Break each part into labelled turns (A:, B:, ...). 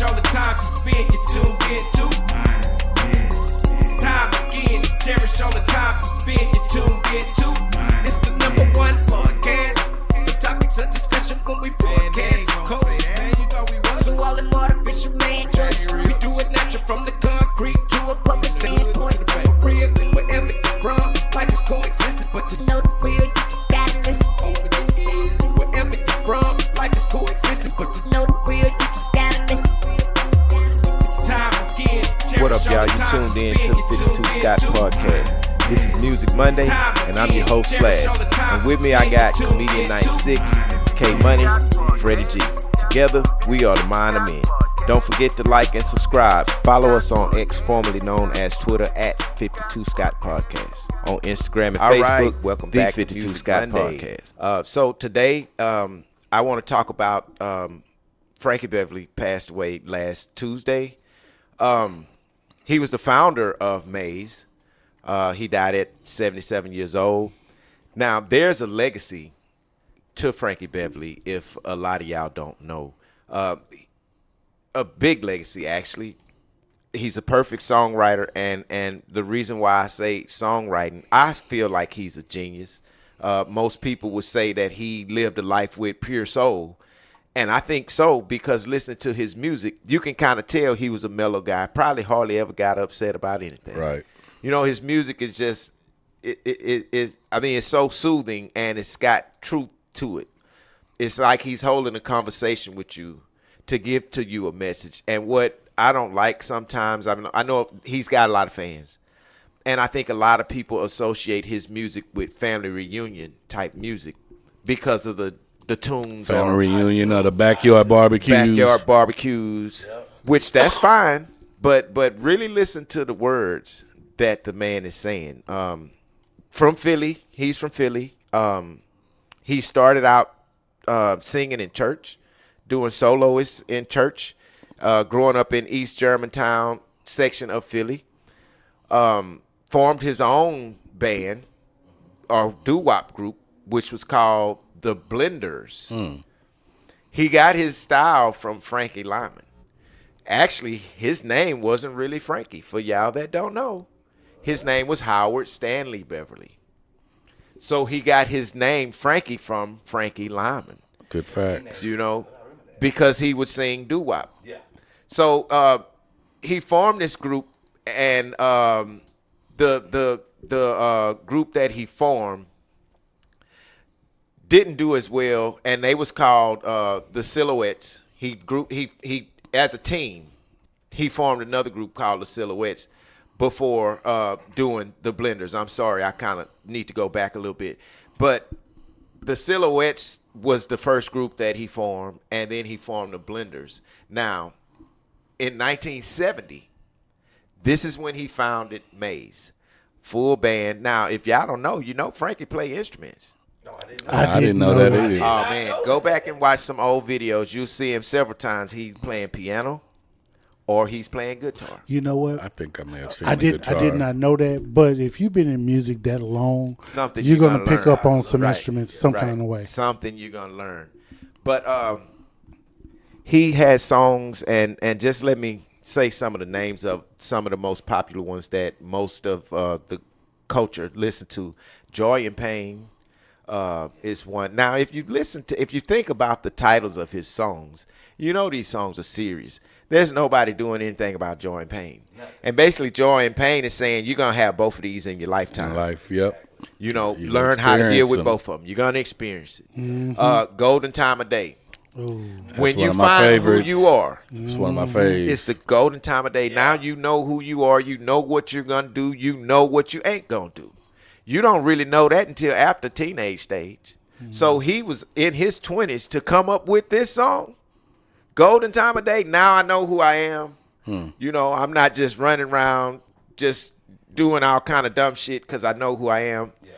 A: cherish all the time you spend, you tuned in to. It's time again to cherish all the time you spend, you tuned in to. It's the number one podcast. The topics of discussion when we broadcast. So all them artificial man jokes, we do it natural from the concrete to a public standpoint. Real, wherever you're from, life is coexisting, but to know the real, you just gotta listen. Wherever you're from, life is coexisting, but to know the real, you just gotta listen. It's time again.
B: What up, y'all? You tuned in to the 52 Scott Podcast. This is Music Monday, and I'm your host, Slash. And with me, I got Comedian 96, K Money, Freddie G. Together, we are the Mind of Men. Don't forget to like and subscribe. Follow us on X, formerly known as Twitter, at 52 Scott Podcast. On Instagram and Facebook, welcome back to 52 Scott Podcast. So today, I want to talk about Frankie Beverly passed away last Tuesday. He was the founder of Maze. He died at 77 years old. Now, there's a legacy to Frankie Beverly, if a lot of y'all don't know. A big legacy, actually. He's a perfect songwriter, and the reason why I say songwriting, I feel like he's a genius. Most people would say that he lived a life with pure soul, and I think so because listening to his music, you can kind of tell he was a mellow guy. Probably hardly ever got upset about anything.
C: Right.
B: You know, his music is just, it's so soothing, and it's got truth to it. It's like he's holding a conversation with you to give to you a message. And what I don't like sometimes, I know he's got a lot of fans, and I think a lot of people associate his music with family reunion type music because of the tunes.
C: Family reunion or the backyard barbecues. Which that's fine, but really listen to the words that the man is saying. From Philly, he's from Philly. He started out singing in church, doing soloists in church, growing up in East Germantown section of Philly. Formed his own band or doo-wop group, which was called the Blenders. He got his style from Frankie Lyman. Actually, his name wasn't really Frankie. For y'all that don't know, his name was Howard Stanley Beverly. So he got his name Frankie from Frankie Lyman. Good facts.
B: You know, because he would sing doo-wop. Yeah. So he formed this group, and the group that he formed didn't do as well, and they was called the Silhouettes. He as a team, he formed another group called the Silhouettes before doing the Blenders. I'm sorry, I kind of need to go back a little bit. But the Silhouettes was the first group that he formed, and then he formed the Blenders. Now, in 1970, this is when he founded Maze. Full band. Now, if y'all don't know, you know Frankie play instruments.
A: No, I didn't know.
C: I didn't know that either.
B: Oh, man. Go back and watch some old videos. You'll see him several times. He's playing piano or he's playing guitar.
D: You know what?
C: I think I may have seen
D: I
C: the guitar.
D: did not know that, but if you've been in music that long,
B: Something
D: you're
B: you're
D: going to
B: gonna
D: pick
B: learn.
D: up on some
B: Right.
D: instruments some
B: Right.
D: kind of way.
B: Something you're going to learn. But he has songs, and just let me say some of the names of some of the most popular ones that most of the culture listen to. Joy and Pain is one. Now, if you think about the titles of his songs, you know these songs are serious. There's nobody doing anything about joy and pain. And basically, joy and pain is saying you're going to have both of these in your lifetime.
C: Yep.
B: You know,
C: You
B: learn how to deal
C: experience
B: with
C: them.
B: both of them. You're going to experience it. Golden Time of Day.
D: Ooh.
B: When
C: one
B: you
C: of my
B: find
C: favorites.
B: who you are,
C: It's one of my faves.
B: it's the golden time of day. Now you know who you are. You know what you're going to do. You know what you ain't going to do. You don't really know that until after teenage stage. So he was in his 20s to come up with this song, Golden Time of Day. Now I know who I am. You know, I'm not just running around just doing all kind of dumb shit because I know who I am. Yeah.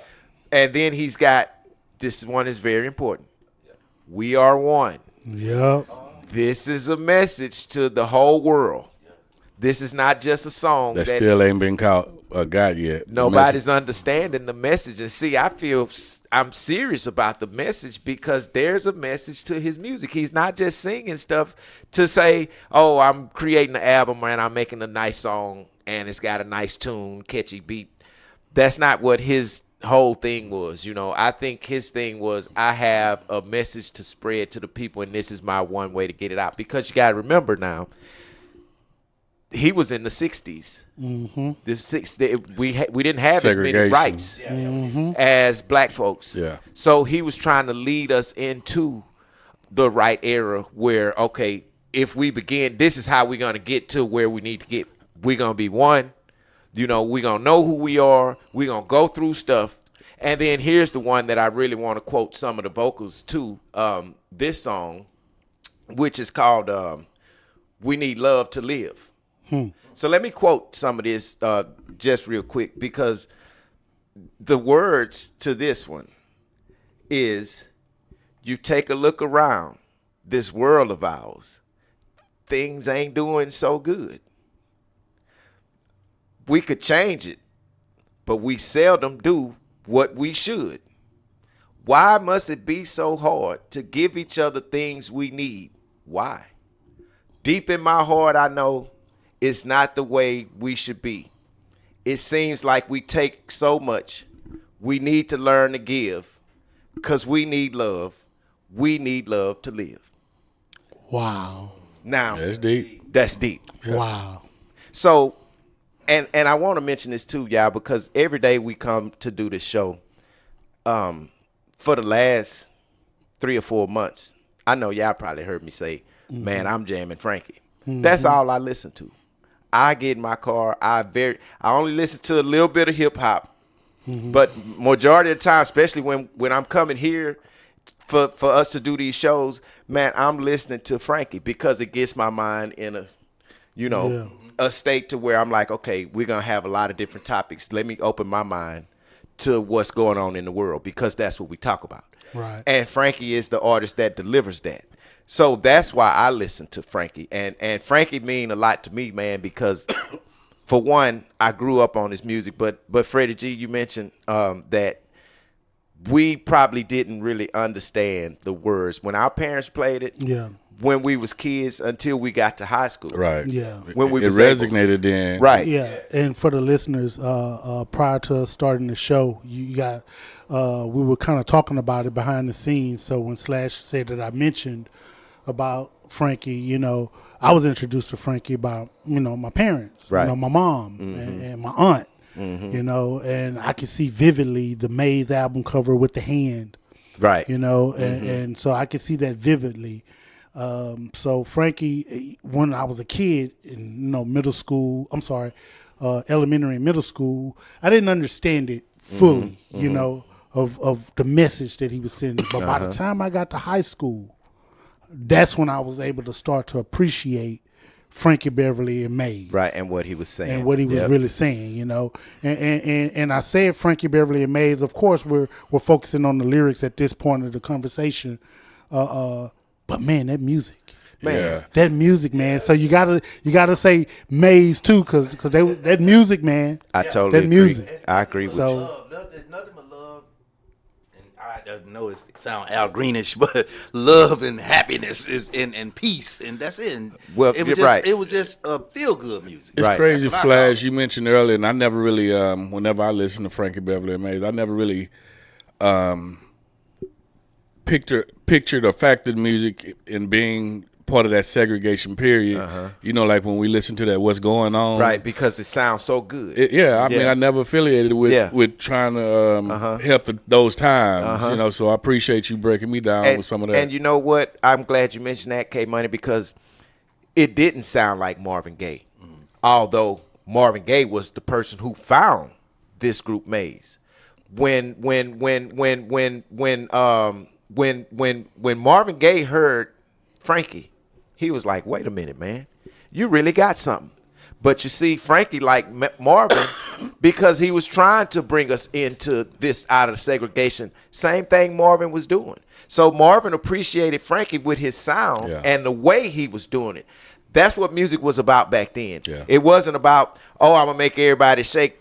B: And then he's got, this one is very important. Yeah. We are one.
D: Yep.
B: This is a message to the whole world
C: This is not just a song
E: that still ain't been got yet.
C: Nobody's understanding the message. And see, I feel I'm serious about the message because there's a message to his music. He's not just singing stuff to say, oh, I'm creating an album and I'm making a nice song and it's got a nice tune, catchy beat. That's not what his whole thing was. You know, I think his thing was, I have a message to spread to the people and this is my one way to get it out. Because you got to remember now, he was in the 60s. Mm-hmm. We didn't have as many rights as black folks.
E: Yeah.
C: So he was trying to lead us into the right era where, okay, if we begin, this is how we're going to get to where we need to get. We're going to be one. You know, we're going to know who we are. We're going to go through stuff. And then here's the one that I really want to quote some of the vocals to, this song, which is called We Need Love to Live. So let me quote some of this just real quick, because the words to this one is, you take a look around this world of ours, things ain't doing so good. We could change it, but we seldom do what we should. Why must it be so hard to give each other things we need? Why? Deep in my heart, I know it's not the way we should be. It seems like we take so much. We need to learn to give, because we need love. We need love to live.
D: Wow.
C: Now,
E: That's deep.
C: That's deep.
E: Yeah.
D: Wow.
C: So, and I want to mention this too, y'all, because every day we come to do this show, for the last 3 or 4 months, I know y'all probably heard me say, man, I'm jamming Frankie. That's all I listen to. I get in my car. I only listen to a little bit of hip hop, but majority of the time, especially when I'm coming here for us to do these shows, man, I'm listening to Frankie because it gets my mind in a state to where I'm like, okay, we're gonna have a lot of different topics. Let me open my mind to what's going on in the world, because that's what we talk about.
D: Right.
C: And Frankie is the artist that delivers that. So that's why I listen to Frankie. And Frankie mean a lot to me, man, because for one, I grew up on his music. But Freddie G, you mentioned that we probably didn't really understand the words when our parents played it.
D: Yeah.
C: When we was kids until we got to high school.
E: Right.
D: Yeah.
C: When we
E: it
C: was
E: resonated then.
C: Right.
D: Yeah, and for the listeners, prior to us starting the show, you got we were kind of talking about it behind the scenes. So when Slash said that I mentioned about Frankie, you know, I was introduced to Frankie by, you know, my parents,
C: right.
D: You know, my mom and my aunt, you know, and I can see vividly the Maze album cover with the hand,
C: right?
D: You know, and so I can see that vividly. So Frankie, when I was a kid in, elementary and middle school, I didn't understand it fully, you know, of the message that he was sending. But by the time I got to high school, that's when I was able to start to appreciate Frankie Beverly and Maze.
C: Right, and what he was saying.
D: And what he was really saying, you know. And I said Frankie Beverly and Maze, of course we're focusing on the lyrics at this point of the conversation. But man, that music.
E: Man.
D: That music, man. So you gotta say Maze too, cause that music, man.
C: I totally
D: that
C: agree.
D: music.
C: I agree with you.
F: Love. There's nothing but love. And I know it sounds Al Greenish, but love and happiness is and peace, and that's it. And
C: well,
F: it was
C: you're right.
F: It was just feel good music.
E: It's
C: Right.
E: crazy,
F: That's what I
E: Flash. You mentioned earlier, and I never really, whenever I listen to Frankie Beverly and Maze, I never really pictured or factored music in being part of that segregation period. You know, like when we listen to that What's Going On.
C: Right, because it sounds so good.
E: I mean, I never affiliated with trying to help those times, you know, so I appreciate you breaking me down with some of that.
C: And you know what? I'm glad you mentioned that, K-Money, because it didn't sound like Marvin Gaye. Although Marvin Gaye was the person who found this group Maze. When Marvin Gaye heard Frankie, he was like, wait a minute, man, you really got something. But you see, Frankie liked Marvin because he was trying to bring us into this out of segregation. Same thing Marvin was doing. So Marvin appreciated Frankie with his sound and the way he was doing it. That's what music was about back then.
E: Yeah.
C: It wasn't about, oh, I'm gonna make everybody shake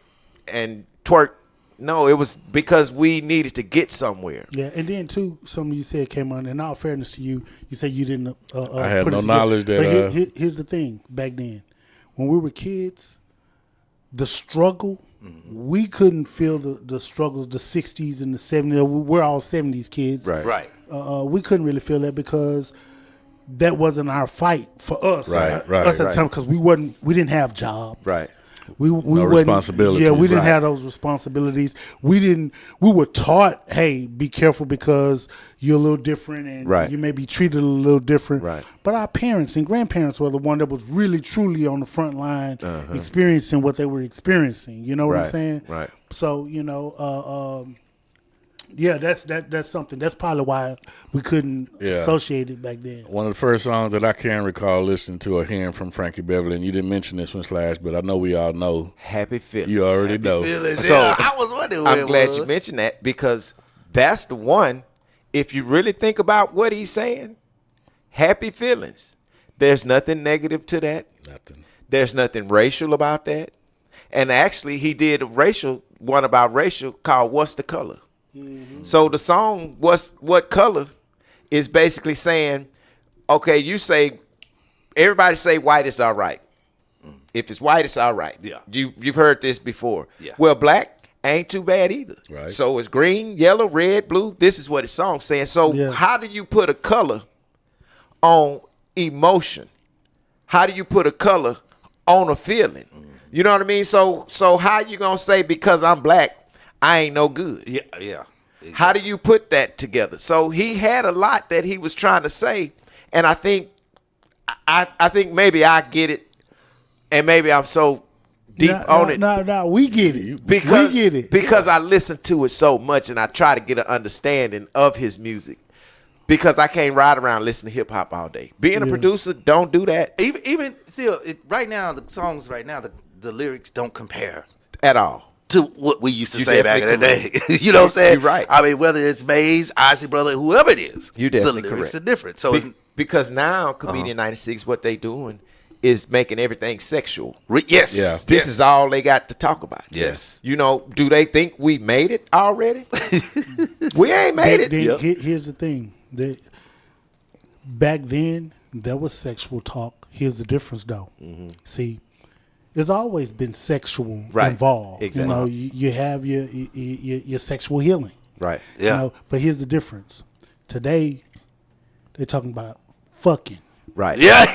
C: and twerk. No, it was because we needed to get somewhere.
D: Yeah, and then too, something you said came on. In all fairness to you, you said you didn't.
E: I had
D: put
E: no
D: it together.
E: knowledge that.
D: But here's the thing: back then, when we were kids, the struggle, we couldn't feel the struggles, the '60s and the '70s. We're all '70s kids,
F: Right.
D: We couldn't really feel that because that wasn't our fight for us.
E: Right,
D: Us at
E: right.
D: the time, because we didn't have jobs.
C: Right.
D: We
E: No
D: wasn't-
E: responsibilities.
D: Yeah, we didn't
C: Right.
D: have those responsibilities. We were taught, hey, be careful because you're a little different and
C: Right.
D: you may be treated a little different.
C: Right.
D: But our parents and grandparents were the one that was really truly on the front line experiencing what they were experiencing. You know what I'm
C: Right,
D: saying?
C: right.
D: So, yeah, that's something. That's probably why we couldn't
E: Yeah.
D: associate it back then.
E: One of the first songs that I can recall listening to or hearing from Frankie Beverly, and you didn't mention this one, Slash, but I know we all know.
C: Happy feelings.
E: You already know.
F: Feelings.
C: So,
F: Yeah, I was wondering where
C: I'm
F: it
C: glad
F: was.
C: you mentioned that because that's the one. If you really think about what he's saying, happy feelings. There's nothing negative to that.
E: Nothing.
C: There's nothing racial about that. And actually, he did a one about racial called "What's the Color." So the song "What Color" is basically saying, okay, you say, everybody say white is all right. If it's white, it's all right.
F: Yeah.
C: You've heard this before.
F: Yeah.
C: Well, black ain't too bad either.
E: Right.
C: So it's green, yellow, red, blue. This is what his song's saying. So
D: Yeah.
C: how do you put a color on emotion? How do you put a color on a feeling? You know what I mean? So how you gonna say because I'm black, I ain't no good?
F: Yeah.
C: How do you put that together? So he had a lot that he was trying to say, and I think maybe I get it, and maybe I'm so deep on it
D: No, we get it.
C: because
D: we get it.
C: because I listen to it so much, and I try to get an understanding of his music. Because I can't ride around listening to hip hop all day. Being a producer, don't do that
F: Even still, right now, the songs right now, the lyrics don't compare
C: at all.
F: to what we used to
C: You
F: say back in the
C: definitely
F: day. You know what I'm saying?
C: You're right.
F: I mean, whether it's Maze, Isley Brother, whoever it is,
C: You definitely
F: the lyrics
C: correct.
F: are different. So it's,
C: Because now, Comedian 96, what they doing is making everything sexual.
F: yes,
E: Yeah.
C: This is all they got to talk about.
F: Yes.
C: You know, do they think we made it already? We ain't made it.
D: Then here's the thing. Back then, there was sexual talk. Here's the difference, though. See, there's always been sexual
C: Right.
D: involved.
C: Exactly.
D: You know, you have your sexual healing.
C: Right.
F: Yeah.
D: You know, but here's the difference. Today, they're talking about fucking.
C: Right.
F: Yeah.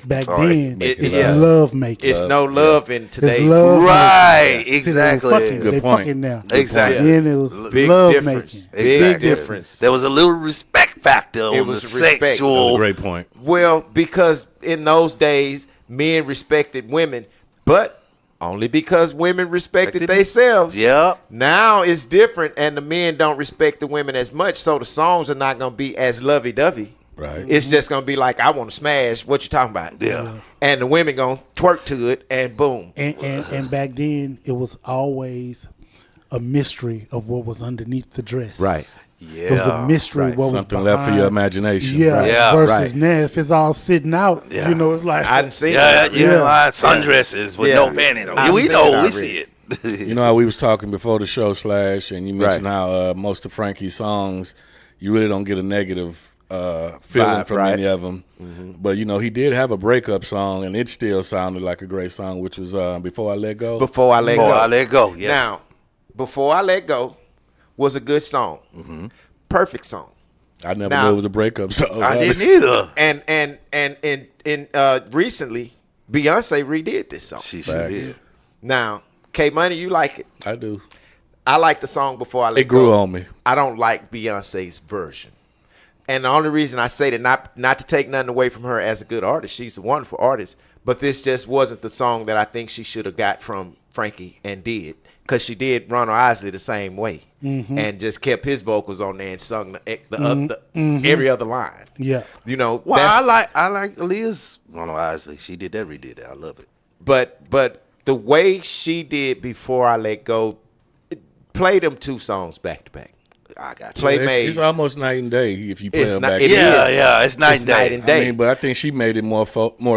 D: Back
F: Sorry.
D: then,
C: It-
D: it's
C: yeah.
D: love making.
C: It's no love in today's
D: It's love
F: Right,
D: making. See,
F: exactly.
D: They fucking,
E: Good
D: they
E: point.
D: fucking now.
F: Exactly.
D: Back then, it was
C: Big
D: love
C: difference.
D: making.
C: Big
F: Exactly.
C: difference.
F: There was a little respect factor on
C: was
F: the
C: respect.
E: That's
F: sexual.
E: a great point.
C: Well, because in those days, men respected women, but only because women respected
F: Respected-
C: themselves.
F: Yep.
C: Now it's different, and the men don't respect the women as much, so the songs are not going to be as lovey-dovey.
E: Right.
C: It's just going to be like, I want to smash. What you talking about?
F: Yeah.
C: And the women going to twerk to it, and boom.
D: And back then, it was always a mystery of what was underneath the dress.
C: Right.
F: Yeah.
D: It was a mystery.
C: Right.
D: What was
E: Something left for your
D: behind-
E: imagination.
D: Yeah.
E: Right.
F: Yeah.
D: Versus
C: Right.
D: now, if it's all sitting out,
F: Yeah.
D: you know, it's like
C: I didn't see
F: Yeah,
C: that.
F: you
D: Yeah.
F: know, sundresses with
C: Yeah.
F: no panties on.
C: I
F: Yeah, we
C: seen it
F: know, we
C: already.
F: see it.
E: You know how we was talking before the show, Slash, and you mentioned
C: Right.
E: how most of Frankie's songs, you really don't get a negative feeling
C: Vibe,
E: from
C: right.
E: any of them. But, you know, he did have a breakup song, and it still sounded like a great song, which was Before I Let Go.
C: Before I Let
F: Before
C: Go.
F: I Let Go, yeah.
C: Now, Before I Let Go was a good song. Perfect song.
E: I never
C: Now-
E: knew it was a breakup song.
F: I didn't either.
C: And recently, Beyonce redid this song.
F: She
E: Facts.
F: did.
C: Now, K Money, you like it.
E: I do.
C: I like the song Before I Let Go.
E: It grew on me.
C: I don't like Beyonce's version. And the only reason I say that, not to take nothing away from her as a good artist, she's a wonderful artist, but this just wasn't the song that I think she should have got from Frankie and did. Because she did Ronald Isley the same way and just kept his vocals on there and sung every other line.
D: Yeah.
C: You know,
F: Well,
C: that's-
F: I like Aaliyah's Ronald Isley. She redid that. I love it.
C: but the way she did Before I Let Go, play them two songs back to back.
F: I got you.
C: Play
E: It's
C: Maze.
E: almost night and day if you play
C: It's
E: them
C: not-
E: back.
C: it
E: then.
F: Yeah, it's night
C: It's
F: and day.
C: night and day.
E: I mean, but I think she made it more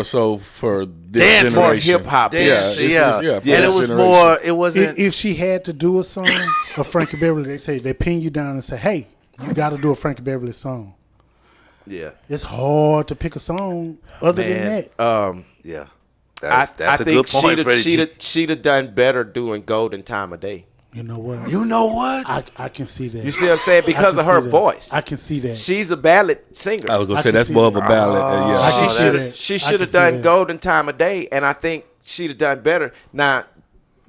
E: so for this
F: Dance.
C: More
E: generation.
C: hip hop.
F: Dance,
E: this
F: yeah.
E: was- yeah,
F: And
E: for
F: it
E: this
F: was
E: generation.
F: more. It wasn't.
D: If she had to do a song of Frankie Beverly, they say they pin you down and say, "Hey, you got to do a Frankie Beverly song."
C: Yeah.
D: It's hard to pick a song other than
C: Man,
D: that.
F: yeah,
C: I
F: that's a
C: think
F: good point. Freddie G.
C: she'd have done better doing Golden Time of Day.
D: You know what?
F: You know what?
D: I can see that.
C: You see what I'm saying?
D: I
C: Because
D: can
C: of her
D: see that.
C: voice.
D: I can see that.
C: She's a ballad singer.
E: I was gonna
D: I
E: say
D: can
E: that's
D: see
E: more of
D: that.
E: a ballad. yeah.
D: I can
C: She
D: see
C: should
D: that.
C: she
D: I
C: should
D: can
C: have
D: see
C: done
D: that.
C: Golden Time of Day, and I think she'd have done better. Now,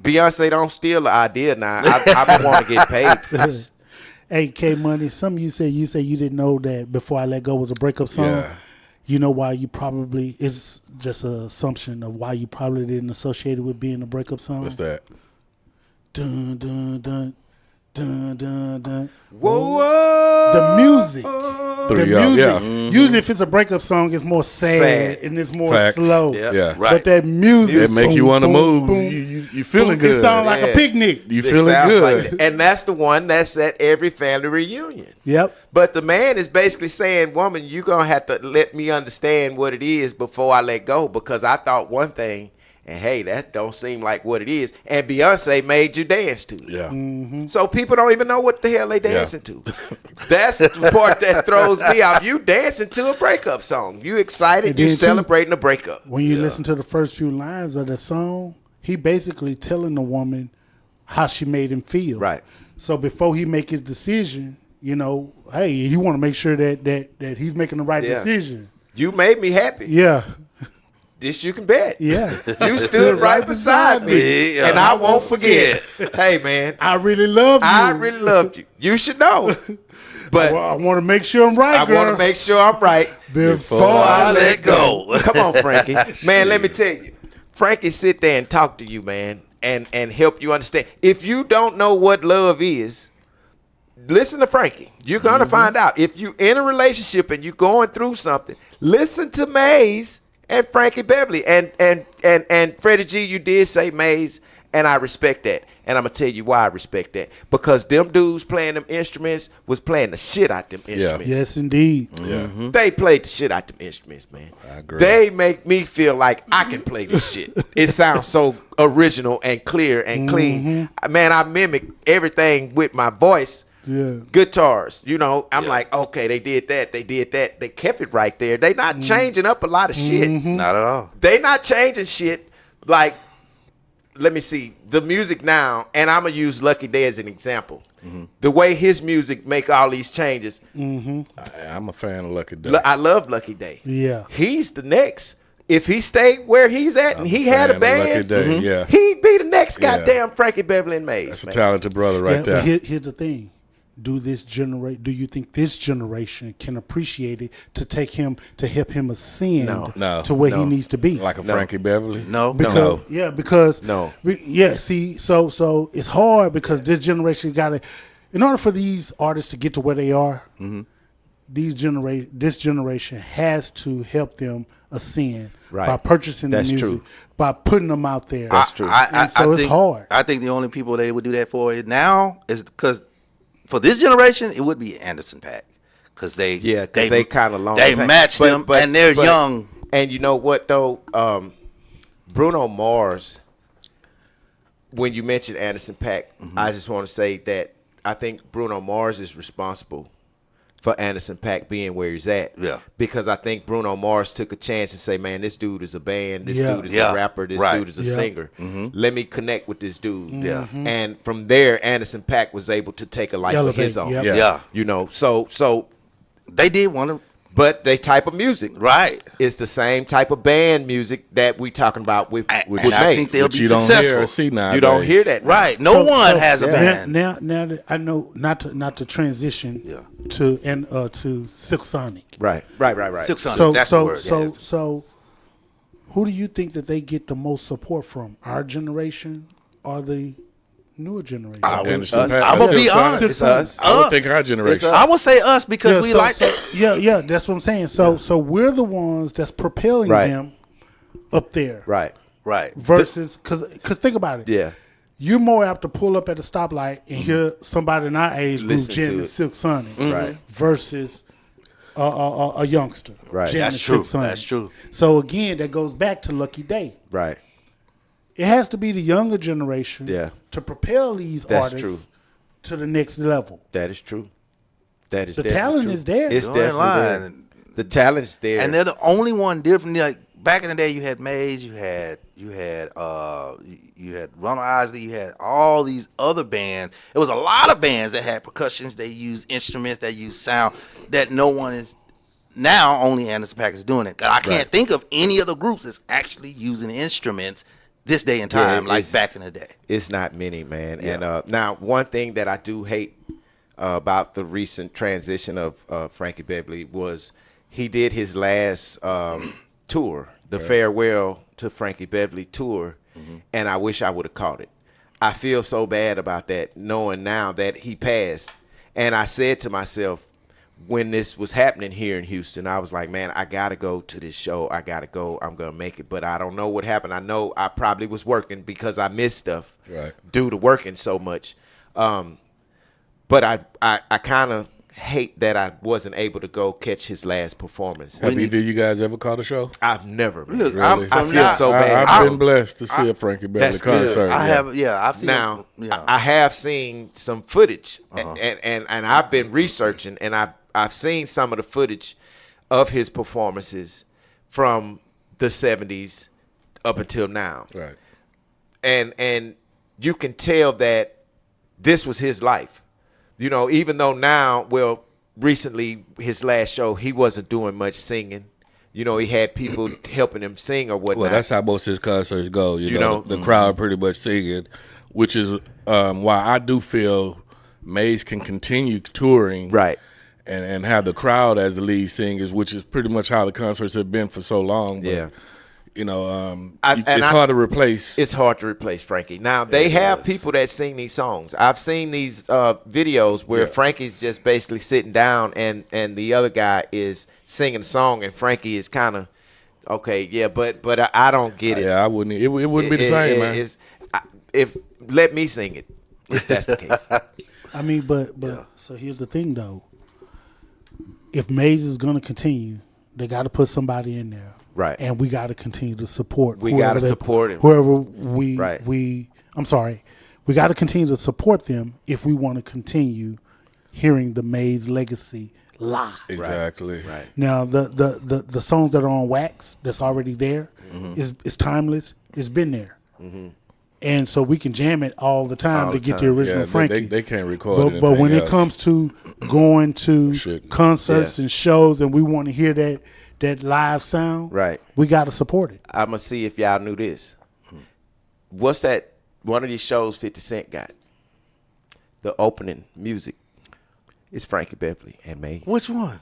C: Beyonce don't steal the idea. Now, I want to get paid for this.
D: Hey, K Money, some of you say you didn't know that Before I Let Go was a breakup song.
E: Yeah.
D: You know why you probably, it's just an assumption of why you probably didn't associate it with being a breakup song.
E: What's that?
D: Dun, dun, dun, dun, dun, dun.
C: Whoa, whoa.
D: The music.
E: Three
D: The
E: up,
D: music.
E: yeah.
D: Usually if it's a breakup song, it's more sad. And it's more
E: Facts.
D: slow.
C: Yeah.
E: Yeah.
F: Right.
D: But that music.
E: It make you
D: boom,
E: want to
D: boom,
E: move.
D: boom,
E: You feeling
D: boom.
E: good.
D: It sounds like
C: Yeah.
D: a picnic.
E: You
C: It
E: feeling
C: sounds
E: good.
C: like that. And that's the one that's at every family reunion.
D: Yep.
C: But the man is basically saying, woman, you're going to have to let me understand what it is before I let go, because I thought one thing, and hey, that don't seem like what it is. And Beyonce made you dance to it.
E: Yeah.
C: So people don't even know what the hell they dancing to. That's the part that throws me off. You dancing to a breakup song. You excited.
D: And
C: You
D: then, too,
C: celebrating a breakup.
D: When you listen to the first few lines of the song, he basically telling the woman how she made him feel.
C: Right.
D: So before he make his decision, you know, hey, you want to make sure that he's making the right
C: Yeah.
D: decision.
C: You made me happy.
D: Yeah.
C: This you can bet.
D: Yeah.
C: You stood right beside me,
F: Yeah.
C: and I won't forget. Hey, man,
D: I really love you.
C: I really loved you. You should know. But
D: I want to make sure I'm right,
C: I
D: girl.
C: want to make sure I'm right
D: Before
C: I
F: I let go.
C: Come on, Frankie. Man, let me tell you. Frankie sit there and talk to you, man, and help you understand. If you don't know what love is, listen to Frankie. You're going to find out. If you in a relationship and you're going through something, listen to Maze and Frankie Beverly. And Freddie G, you did say Maze, and I respect that. And I'm going to tell you why I respect that. Because them dudes playing them instruments was playing the shit out them instruments.
D: Yes, indeed.
E: Yeah.
C: They played the shit out them instruments, man.
E: I agree.
C: They make me feel like I can play this shit. It sounds so original and clear and clean. Man, I mimic everything with my voice.
D: Yeah.
C: Guitars, you know, I'm like, okay, they did that. They kept it right there. They not changing up a lot of shit.
F: Not at all.
C: They not changing shit. Like, let me see the music now, and I'm gonna use Lucky Day as an example. The way his music make all these changes,
E: I'm a fan of Lucky Day.
C: I love Lucky Day.
D: Yeah.
C: He's the next. If he stayed where he's at and he had a
E: fan of Lucky
C: band,
E: Day, yeah.
C: he'd be the next
E: Yeah.
C: goddamn Frankie Beverly and Maze.
E: That's a
C: man.
E: talented brother right
D: Yeah,
E: there.
D: but here's the thing. Do you think this generation can appreciate it to help him ascend
E: No.
D: to where
C: No.
D: he needs to be?
E: Like a Frankie Beverly.
F: No.
D: Because because
C: No.
D: see, so it's hard because this generation got to, in order for these artists to get to where they are, this generation has to help them ascend
C: Right.
D: by purchasing
C: That's
D: the music,
C: true.
D: by putting them out there.
C: That's true.
D: And so it's
F: think,
D: hard.
F: I think the only people they would do that for now is because for this generation it would be Anderson .Paak because they
C: kind of long.
F: they matched them and they're young.
C: And you know what though, Bruno Mars. When you mentioned Anderson .Paak, I just want to say that I think Bruno Mars is responsible for Anderson .Paak being where he's at.
F: Yeah.
C: Because I think Bruno Mars took a chance and say, man, this dude is a band. This
D: Yeah.
C: dude is
F: Yeah.
C: a rapper. This
F: Right.
C: dude is a
D: Yeah.
C: singer. Let me connect with this dude.
F: Yeah.
C: And from there, Anderson .Paak was able to take a life of
D: Elevate,
C: his own.
D: yep.
F: Yeah.
C: You know, so
F: They did want to
C: but they type of music.
F: right.
C: It's the same type of band music that we talking about with
F: And
C: with
F: I
C: Maze.
F: think they'll
E: Which
F: be
E: you don't
F: successful.
E: hear or see nowadays.
C: You don't hear that.
F: Right. No one has a band.
D: Now that I know not to transition to Silk Sonic.
C: Right.
F: Silk Sonic,
D: So
F: that's the word. yeah.
D: so who do you think that they get the most support from? Our generation or the newer generation?
E: Anderson
C: us.
E: .Paak.
F: I'm
E: That's
F: gonna be
E: Silk Sonic.
F: honest.
C: It's us.
E: I would
F: Us.
E: think our generation.
F: I would say us because we like that.
D: Yeah, that's what I'm saying. So we're the ones that's propelling
C: Right.
D: them up there.
C: Right.
F: Right.
D: Versus, because think about it.
C: Yeah.
D: you're more apt to pull up at a stoplight and hear somebody in our age group
C: Listen to
D: chanting
C: it.
D: Silk Sonic
C: Right.
D: versus a youngster.
C: Right.
D: chanting
F: That's true.
D: Silk Sonic.
F: That's true.
D: So again, that goes back to Lucky Day.
C: Right.
D: It has to be the younger generation
C: Yeah.
D: to propel these
C: That's
D: artists
C: true.
D: to the next level.
C: That is true. That is
D: The
C: definitely
D: talent
C: true.
D: is there.
C: It's
F: You ain't
C: definitely there.
F: lying.
C: The talent's there.
F: And they're the only one different. Like back in the day, you had Maze, you had Ronald Isley, you had all these other bands. It was a lot of bands that had percussions. They used instruments. That used sound. That no one is now. Only Anderson .Paak is doing it. I can't think of any other groups that's actually using instruments this day and time like
C: it's-
F: back in the day.
C: It's not many, man.
F: Yeah.
C: And now, one thing that I do hate about the recent transition of Frankie Beverly was he did his last tour, the Farewell to Frankie Beverly tour, and I wish I would have caught it. I feel so bad about that, knowing now that he passed. And I said to myself, when this was happening here in Houston, I was like, man, I got to go to this show. I got to go. I'm going to make it. But I don't know what happened. I know I probably was working because I missed stuff due to working so much. But I kind of hate that I wasn't able to go catch his last performance.
E: Have either you guys ever caught a show?
C: I've never. Man.
F: Look,
E: Really?
C: I feel so bad.
E: I've been blessed to see a Frankie Beverly
C: that's good.
E: concert.
F: I have, I've seen
C: Now,
F: it, yeah.
C: I have seen some footage, and I've been researching, and I've seen some of the footage of his performances from the 70s up until now.
E: Right.
C: And you can tell that this was his life. You know, even though now, well, recently his last show, he wasn't doing much singing. You know, he had people helping him sing or whatnot.
E: Well, that's how most of his concerts go. You know,
C: know?
E: the crowd pretty much singing, which is why I do feel Maze can continue touring,
C: Right.
E: and have the crowd as the lead singers, which is pretty much how the concerts have been for so long. But,
C: Yeah.
E: you know,
C: it's
E: hard to replace.
C: It's hard to replace Frankie. Now, they have people that sing these songs. I've seen these videos where Frankie's just basically sitting down and the other guy is singing a song, and Frankie is kind of, okay, yeah, but I don't get it.
E: Yeah, I wouldn't. It wouldn't be the same, man.
C: If let me sing it, if that's the case.
D: I mean, but so here's the thing though. If Maze is going to continue, they got to put somebody in there.
C: Right.
D: And we got to continue to support.
C: We gotta support him.
D: Whoever we I'm sorry. We got to continue to support them if we want to continue hearing the Maze legacy live.
E: Exactly.
C: Right.
D: Now the songs that are on Wax that's already there is timeless. It's been there. And so we can jam it all the time
C: All
D: to
C: the
D: get
C: time.
D: the original
E: Yeah,
D: Frankie.
E: they can't record
D: But when
E: anything
D: it comes to going to
E: Shouldn't.
D: concerts and shows and we want to hear that live sound,
C: Right.
D: we got to support it.
C: I'm going to see if y'all knew this. What's that? One of these shows 50 Cent got. The opening music is Frankie Beverly and May.
F: Which one?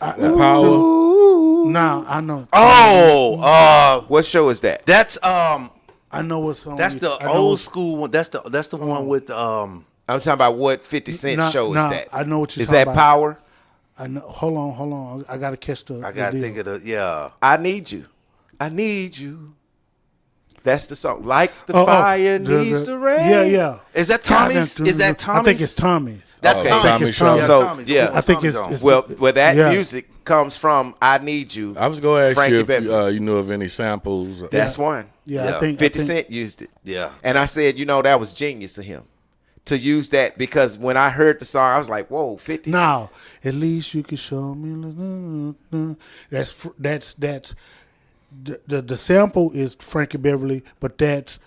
E: Power.
D: Nah, I know.
C: What show is that?
F: That's
D: I know what song.
F: that's the
D: I know
F: old
D: what-
F: school one. That's the one with
C: I'm talking about what 50 Cent show is that?
D: I know what you're
C: Is
D: talking
C: that
D: about.
C: Power?
D: I know. Hold on. I gotta catch the.
F: I gotta
D: the
F: think
D: deal.
F: of the
C: I need you. I need you. That's the song. Like the
D: Oh,
C: fire needs the rain.
D: Yeah.
F: Is that
D: God,
F: Tommy's? Is that Tommy's?
D: I think it's Tommy's.
F: That's
C: Okay.
F: Tommy's.
E: Tommy's show.
F: Yeah,
C: So,
F: Tommy's.
C: yeah.
D: I think
F: Tommy's
D: it's-
F: on.
C: Well, that
D: Yeah.
C: music comes from I Need You.
E: I was going to ask
C: Frankie
E: you if
C: Beverly.
E: you knew of any samples.
C: That's one.
D: Yeah,
F: Yeah.
D: I think
C: 50
D: I think,
C: Cent used it.
F: Yeah.
C: And I said, that was genius of him to use that, because when I heard the song, I was like, whoa, 50.
D: Now, at least you can show me. That's the sample is Frankie Beverly, but that's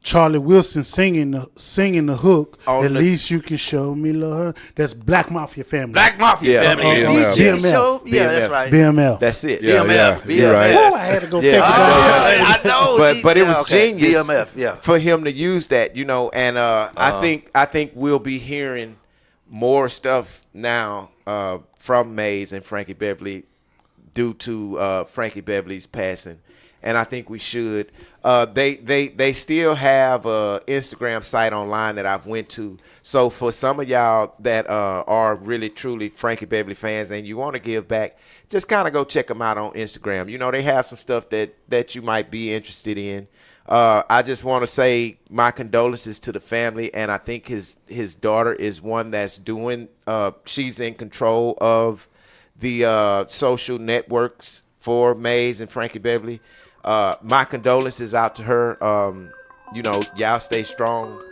D: Charlie Wilson singing the hook.
C: On
D: At
C: the-
D: least you can show me love. That's Black Mafia Family.
F: Black Mafia
C: Yeah.
F: family.
E: BMF.
F: DJ show. Yeah,
C: BMF.
F: that's right.
D: BMF.
C: That's it.
E: Yeah,
F: BMF.
E: you're right.
D: Oh, I had to go
C: Yeah.
D: think about it.
F: I know.
C: But it was
F: okay.
C: genius
F: BMF. Yeah.
C: for him to use that, and I think we'll be hearing more stuff now from Maze and Frankie Beverly due to Frankie Beverly's passing. and I think we should. They still have a Instagram site online that I've went to. So for some of y'all that are really truly Frankie Beverly fans and you want to give back, just kind of go check them out on Instagram. You know, they have some stuff that you might be interested in. I just want to say my condolences to the family, and I think his daughter is one that's doing. She's in control of the social networks for Maze and Frankie Beverly. My condolences out to her. You know, y'all stay strong,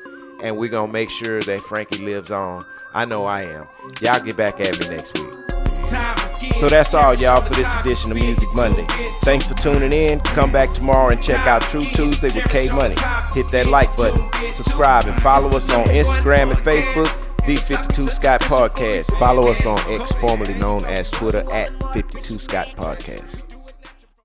C: and we're going to make sure that Frankie lives on. I know I am. Y'all get back at me next week.
B: So that's all, y'all, for this edition of Music Monday. Thanks for tuning in. Come back tomorrow and check out True Tuesday with K Money. Hit that like button, subscribe, and follow us on Instagram and Facebook, The 52 Scott Podcast. Follow us on X, formerly known as Twitter, at 52 Scott Podcast.